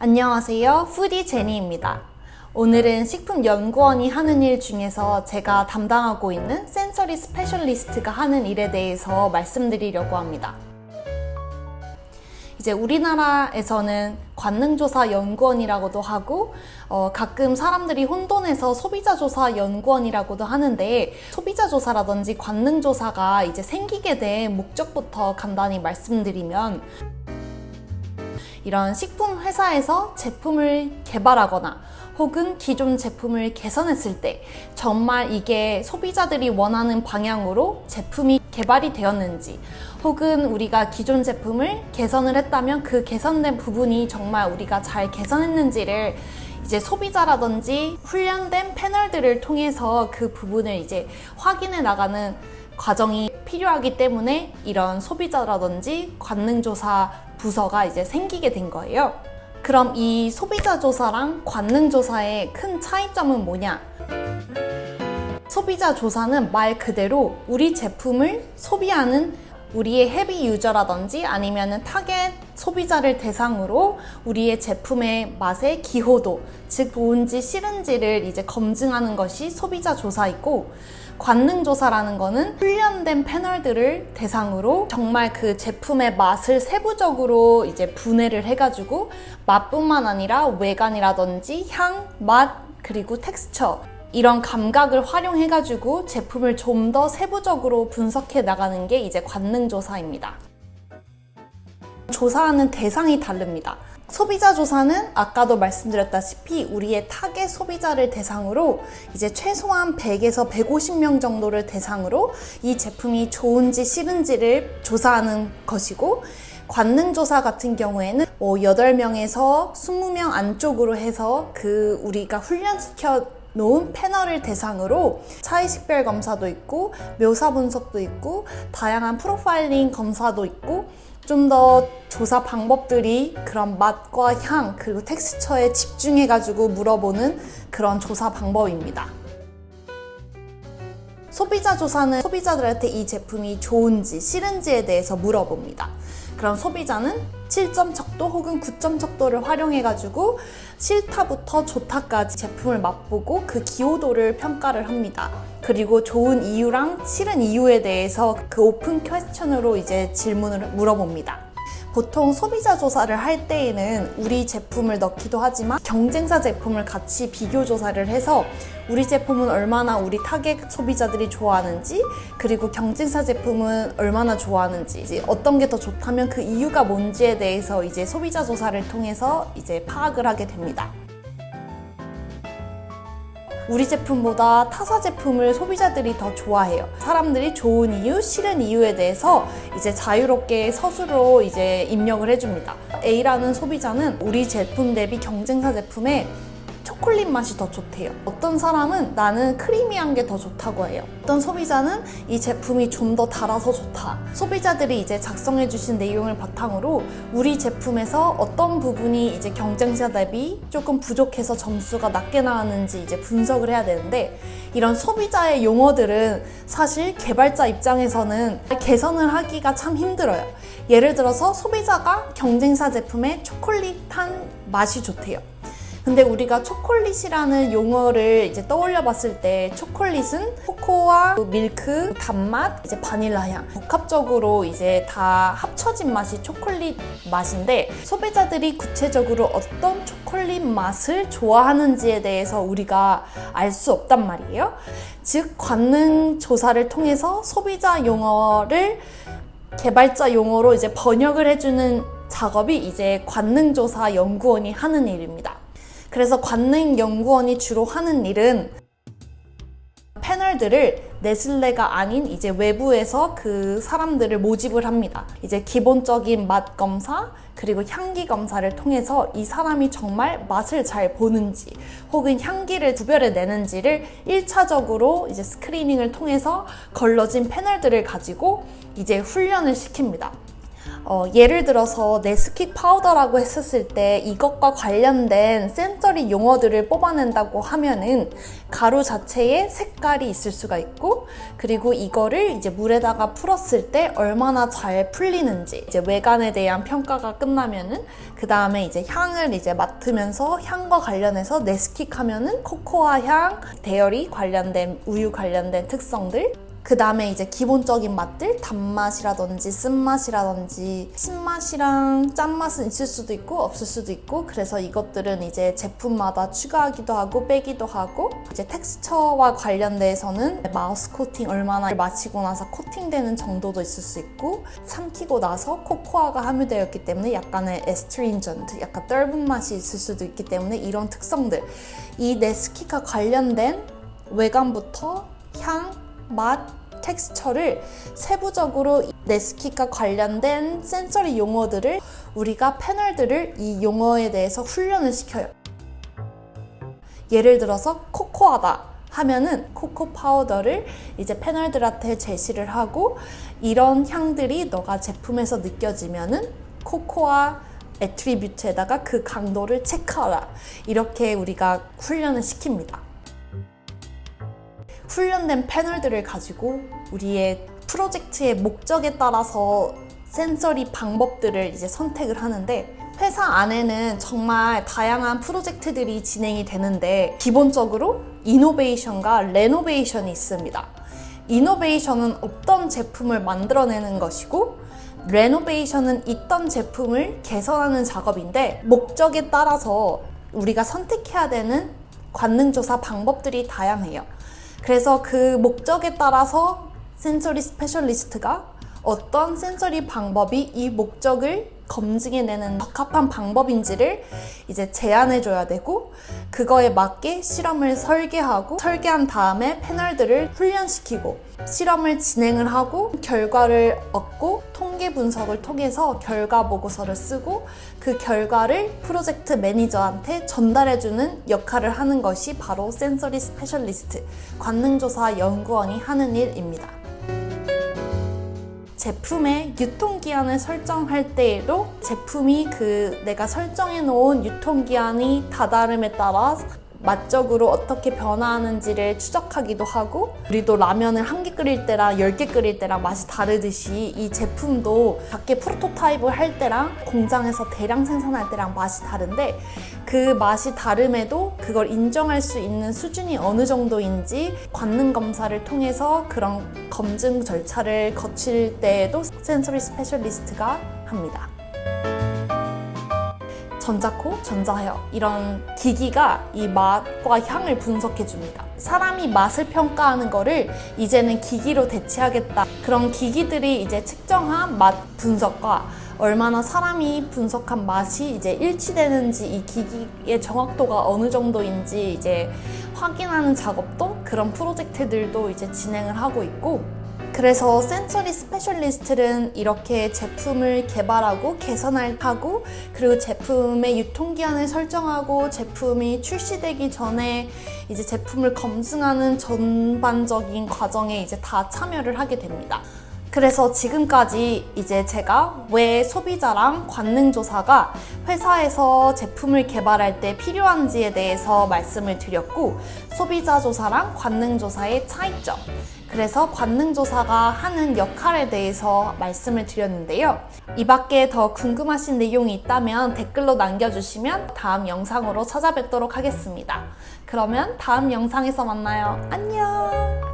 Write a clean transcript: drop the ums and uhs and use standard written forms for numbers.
안녕하세요. 푸디 제니입니다. 오늘은 식품연구원이 하는 일 중에서 제가 담당하고 있는 센서리 스페셜리스트가 하는 일에 대해서 말씀드리려고 합니다. 이제 우리나라에서는 관능조사연구원이라고도 하고 가끔 사람들이 혼돈해서 소비자조사연구원이라고도 하는데, 소비자조사라든지 관능조사가 이제 생기게 된 목적부터 간단히 말씀드리면, 이런 식품 회사에서 제품을 개발하거나 혹은 기존 제품을 개선했을 때 정말 이게 소비자들이 원하는 방향으로 제품이 개발이 되었는지, 혹은 우리가 기존 제품을 개선을 했다면 그 개선된 부분이 정말 우리가 잘 개선했는지를 이제 소비자라든지 훈련된 패널들을 통해서 그 부분을 이제 확인해 나가는 과정이 필요하기 때문에 이런 소비자라든지 관능조사 부서가 이제 생기게 된 거예요. 그럼 이 소비자조사랑 관능조사의 큰 차이점은 뭐냐? 소비자조사는 말 그대로 우리 제품을 소비하는 우리의 헤비 유저라든지 아니면 타겟 소비자를 대상으로 우리의 제품의 맛의 기호도, 즉 좋은지 싫은지를 이제 검증하는 것이 소비자 조사이고, 관능 조사라는 거는 훈련된 패널들을 대상으로 정말 그 제품의 맛을 세부적으로 이제 분해를 해가지고 맛뿐만 아니라 외관이라든지 향, 맛, 그리고 텍스처, 이런 감각을 활용해가지고 제품을 좀 더 세부적으로 분석해 나가는 게 이제 관능조사입니다. 조사하는 대상이 다릅니다. 소비자 조사는 아까도 말씀드렸다시피 우리의 타겟 소비자를 대상으로 이제 최소한 100에서 150명 정도를 대상으로 이 제품이 좋은지 싫은지를 조사하는 것이고, 관능조사 같은 경우에는 8명에서 20명 안쪽으로 해서 그 우리가 훈련시켜 놓은 패널을 대상으로 차이식별 검사도 있고 묘사 분석도 있고 다양한 프로파일링 검사도 있고, 좀 더 조사 방법들이 그런 맛과 향 그리고 텍스처에 집중해가지고 물어보는 그런 조사 방법입니다. 소비자 조사는 소비자들한테 이 제품이 좋은지 싫은지에 대해서 물어봅니다. 그럼 소비자는 7점 척도 혹은 9점 척도를 활용해가지고 싫다부터 좋다까지 제품을 맛보고 그 기호도를 평가를 합니다. 그리고 좋은 이유랑 싫은 이유에 대해서 그 오픈 퀘스천으로 이제 질문을 물어봅니다. 보통 소비자 조사를 할 때에는 우리 제품을 넣기도 하지만 경쟁사 제품을 같이 비교 조사를 해서 우리 제품은 얼마나 우리 타겟 소비자들이 좋아하는지, 그리고 경쟁사 제품은 얼마나 좋아하는지, 어떤 게 더 좋다면 그 이유가 뭔지에 대해서 이제 소비자 조사를 통해서 이제 파악을 하게 됩니다. 우리 제품보다 타사 제품을 소비자들이 더 좋아해요. 사람들이 좋은 이유, 싫은 이유에 대해서 이제 자유롭게 서술로 이제 입력을 해줍니다. A라는 소비자는 우리 제품 대비 경쟁사 제품에 초콜릿 맛이 더 좋대요. 어떤 사람은 나는 크리미한 게 더 좋다고 해요. 어떤 소비자는 이 제품이 좀 더 달아서 좋다. 소비자들이 이제 작성해 주신 내용을 바탕으로 우리 제품에서 어떤 부분이 이제 경쟁사 대비 조금 부족해서 점수가 낮게 나왔는지 이제 분석을 해야 되는데, 이런 소비자의 용어들은 사실 개발자 입장에서는 개선을 하기가 참 힘들어요. 예를 들어서 소비자가 경쟁사 제품에 초콜릿한 맛이 좋대요. 근데 우리가 초콜릿이라는 용어를 이제 떠올려 봤을 때 초콜릿은 코코아, 밀크, 단맛, 이제 바닐라 향, 복합적으로 이제 다 합쳐진 맛이 초콜릿 맛인데, 소비자들이 구체적으로 어떤 초콜릿 맛을 좋아하는지에 대해서 우리가 알 수 없단 말이에요. 즉 관능 조사를 통해서 소비자 용어를 개발자 용어로 이제 번역을 해주는 작업이 이제 관능조사 연구원이 하는 일입니다. 그래서 관능연구원이 주로 하는 일은 패널들을 네슬레가 아닌 이제 외부에서 그 사람들을 모집을 합니다. 이제 기본적인 맛 검사 그리고 향기 검사를 통해서 이 사람이 정말 맛을 잘 보는지 혹은 향기를 구별해내는지를 1차적으로 이제 스크리닝을 통해서 걸러진 패널들을 가지고 이제 훈련을 시킵니다. 예를 들어서 네스킥 파우더라고 했었을 때 이것과 관련된 센서리 용어들을 뽑아낸다고 하면은 가루 자체에 색깔이 있을 수가 있고, 그리고 이거를 이제 물에다가 풀었을 때 얼마나 잘 풀리는지, 이제 외관에 대한 평가가 끝나면은 그 다음에 이제 향을 이제 맡으면서 향과 관련해서 네스킥 하면은 코코아 향, 데어리 관련된 우유 관련된 특성들, 그 다음에 이제 기본적인 맛들, 단맛이라든지 쓴맛이라든지 신맛이랑 짠맛은 있을 수도 있고 없을 수도 있고, 그래서 이것들은 이제 제품마다 추가하기도 하고 빼기도 하고, 이제 텍스처와 관련돼서는 마우스 코팅 얼마나 마시고 나서 코팅되는 정도도 있을 수 있고, 삼키고 나서 코코아가 함유되어 있기 때문에 약간의 에스트린전트, 약간 떫은 맛이 있을 수도 있기 때문에 이런 특성들, 이 네스킥과 관련된 외관부터 향, 맛, 텍스처를 세부적으로 네스킥과 관련된 센서리 용어들을 우리가 패널들을 이 용어에 대해서 훈련을 시켜요. 예를 들어서 코코아다 하면은 코코 파우더를 이제 패널들한테 제시를 하고, 이런 향들이 너가 제품에서 느껴지면은 코코아 애트리뷰트에다가 그 강도를 체크하라, 이렇게 우리가 훈련을 시킵니다. 훈련된 패널들을 가지고 우리의 프로젝트의 목적에 따라서 센서리 방법들을 이제 선택을 하는데, 회사 안에는 정말 다양한 프로젝트들이 진행이 되는데 기본적으로 이노베이션과 레노베이션이 있습니다. 이노베이션은 없던 제품을 만들어내는 것이고, 레노베이션은 있던 제품을 개선하는 작업인데, 목적에 따라서 우리가 선택해야 되는 관능조사 방법들이 다양해요. 그래서 그 목적에 따라서 센서리 스페셜리스트가 어떤 센서리 방법이 이 목적을 검증해내는 적합한 방법인지를 이제 제안해줘야 되고, 그거에 맞게 실험을 설계하고, 설계한 다음에 패널들을 훈련시키고 실험을 진행을 하고 결과를 얻고 통계 분석을 통해서 결과 보고서를 쓰고, 그 결과를 프로젝트 매니저한테 전달해주는 역할을 하는 것이 바로 센서리 스페셜리스트, 관능조사 연구원이 하는 일입니다. 제품의 유통기한을 설정할 때에도 제품이 내가 설정해 놓은 유통기한이 다다름에 따라 맛적으로 어떻게 변화하는지를 추적하기도 하고, 우리도 라면을 1개 끓일 때랑 10개 끓일 때랑 맛이 다르듯이 이 제품도 밖에 프로토타입을 할 때랑 공장에서 대량 생산할 때랑 맛이 다른데, 그 맛이 다름에도 그걸 인정할 수 있는 수준이 어느 정도인지 관능 검사를 통해서 그런 검증 절차를 거칠 때에도 센서리 스페셜리스트가 합니다. 전자코, 전자헤어, 이런 기기가 이 맛과 향을 분석해 줍니다. 사람이 맛을 평가하는 거를 이제는 기기로 대체하겠다. 그런 기기들이 이제 측정한 맛 분석과 얼마나 사람이 분석한 맛이 이제 일치되는지, 이 기기의 정확도가 어느 정도인지 이제 확인하는 작업도, 그런 프로젝트들도 이제 진행을 하고 있고, 그래서 센서리 스페셜리스트는 이렇게 제품을 개발하고 개선하고, 그리고 제품의 유통기한을 설정하고 제품이 출시되기 전에 이제 제품을 검증하는 전반적인 과정에 이제 다 참여를 하게 됩니다. 그래서 지금까지 이제 제가 왜 소비자랑 관능조사가 회사에서 제품을 개발할 때 필요한지에 대해서 말씀을 드렸고, 소비자 조사랑 관능조사의 차이점, 그래서 관능조사가 하는 역할에 대해서 말씀을 드렸는데요. 이 밖에 더 궁금하신 내용이 있다면 댓글로 남겨주시면 다음 영상으로 찾아뵙도록 하겠습니다. 그러면 다음 영상에서 만나요. 안녕!